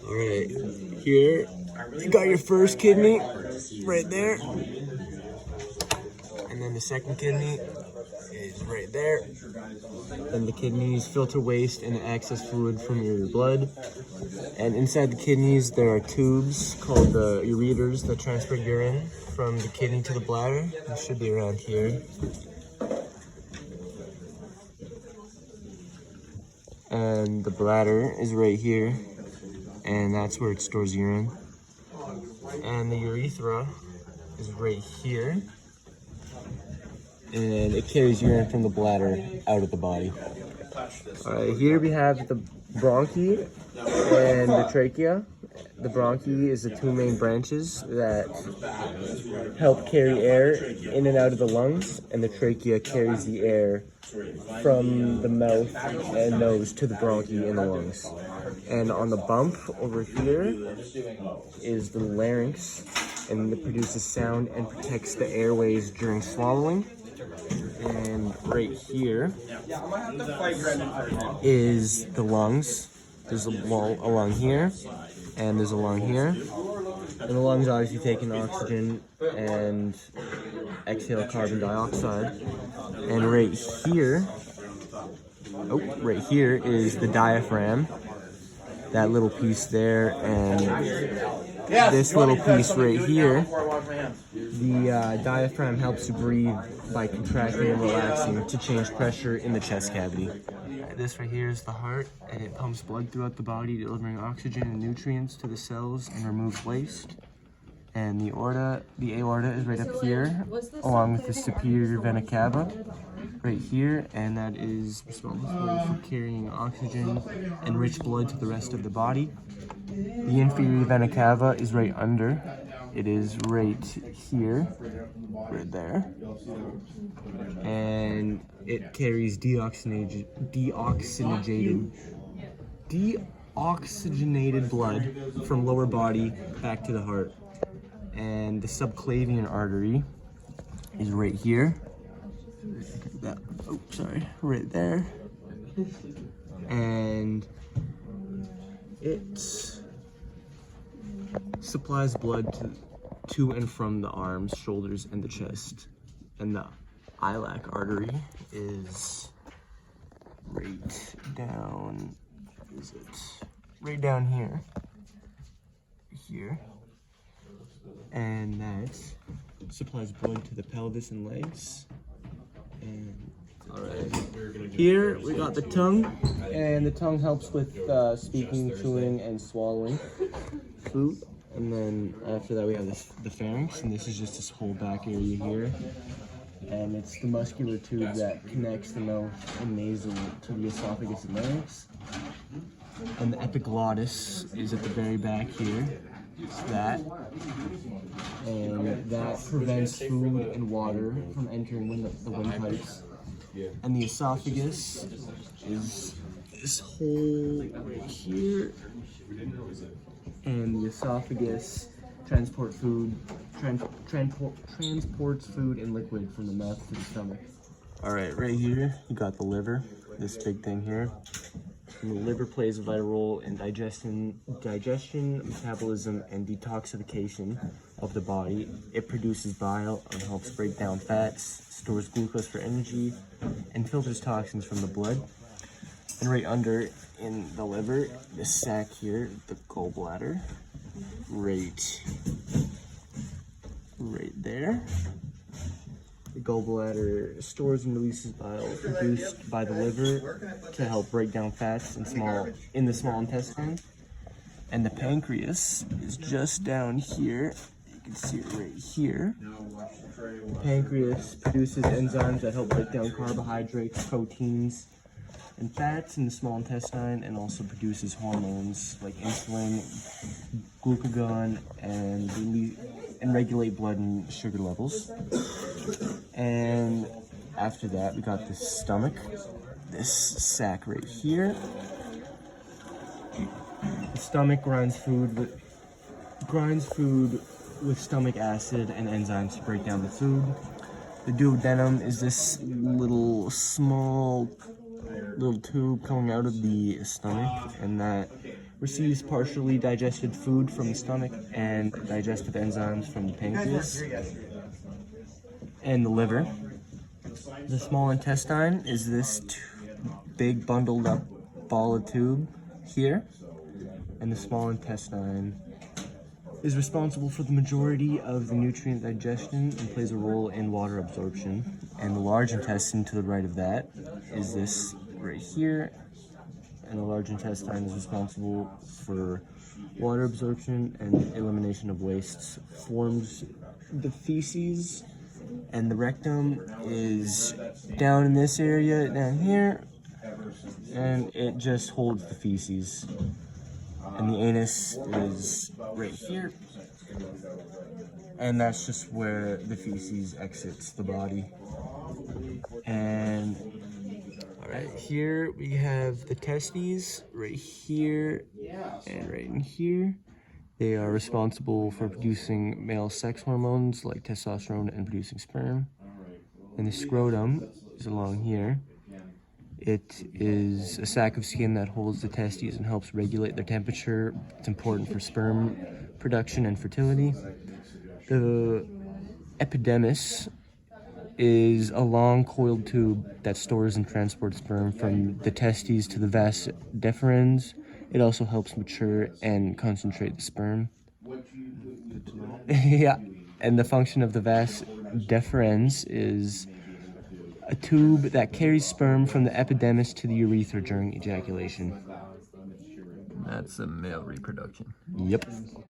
All right, here you got your first kidney right there, and then the second kidney is right there. Then the kidneys filter waste and excess fluid from your blood. And inside the kidneys, there are tubes called the ureters that transfer urine from the kidney to the bladder. It should be around here. And the bladder is right here, and that's where it stores urine. And the urethra is right here, and it carries urine from the bladder out of the body. All right, here we have the bronchi and the trachea. The bronchi is the two main branches that help carry air in and out of the lungs, and the trachea carries the air from the mouth and nose to the bronchi in the lungs. And on the bump over here is the larynx, and it produces sound and protects the airways during swallowing. And right here is the lungs. There's a lung here, and there's a lung here. And the lungs obviously take in oxygen and exhale carbon dioxide. And right here is the diaphragm. That little piece there, and this little piece right here. The diaphragm helps you breathe by contracting and relaxing to change pressure in the chest cavity. This right here is the heart, and it pumps blood throughout the body, delivering oxygen and nutrients to the cells and removes waste. And the aorta is right up here, along with the superior vena cava, right here, and that is responsible for carrying oxygen and rich blood to the rest of the body. The inferior vena cava is right under. It is right here, right there, and it carries deoxygenated blood from lower body back to the heart. And the subclavian artery is right here. Right there. And it supplies blood to and from the arms, shoulders, and the chest. And the iliac artery is right down, right down here. And that supplies blood to the pelvis and legs. And all right, here we got the tongue, and the tongue helps with speaking, chewing, and swallowing food. And then after that we have the pharynx, and this is just this whole back area here. And it's the muscular tube that connects the mouth and nasal to the esophagus and larynx. And the epiglottis is at the very back here. It's that. And that prevents food and water from entering the windpipes. And the esophagus is this hole right here. And the esophagus transports food and liquid from the mouth to the stomach. All right, right here you got the liver, this big thing here. And the liver plays a vital role in digestion, metabolism, and detoxification of the body. It produces bile and helps break down fats, stores glucose for energy, and filters toxins from the blood. And right under in the liver, this sac here, the gallbladder, right there. The gallbladder stores and releases bile produced by the liver to help break down fats in the small intestine. And the pancreas is just down here. You can see it right here. The pancreas produces enzymes that help break down carbohydrates, proteins, and fats in the small intestine, and also produces hormones like insulin, glucagon, and regulate blood and sugar levels. And after that, we got the stomach, this sac right here. The stomach grinds food with stomach acid and enzymes to break down the food. The duodenum is this small little tube coming out of the stomach, and that receives partially digested food from the stomach and digestive enzymes from the pancreas and the liver. The small intestine is this big bundled up ball of tube here, and the small intestine is responsible for the majority of the nutrient digestion and plays a role in water absorption. And the large intestine to the right of that is this right here, and the large intestine is responsible for water absorption and elimination of wastes, forms the feces, and the rectum is down in this area down here, and it just holds the feces. And the anus is right here, and that's just where the feces exits the body. And right here we have the testes, right here and right in here. They are responsible for producing male sex hormones like testosterone and producing sperm. And the scrotum is along here. It is a sac of skin that holds the testes and helps regulate their temperature. It's important for sperm production and fertility. The epidermis is a long coiled tube that stores and transports sperm from the testes to the vas deferens. It also helps mature and concentrate the sperm. Yeah, and the function of the vas deferens is a tube that carries sperm from the epidermis to the urethra during ejaculation. That's a male reproduction. Yep.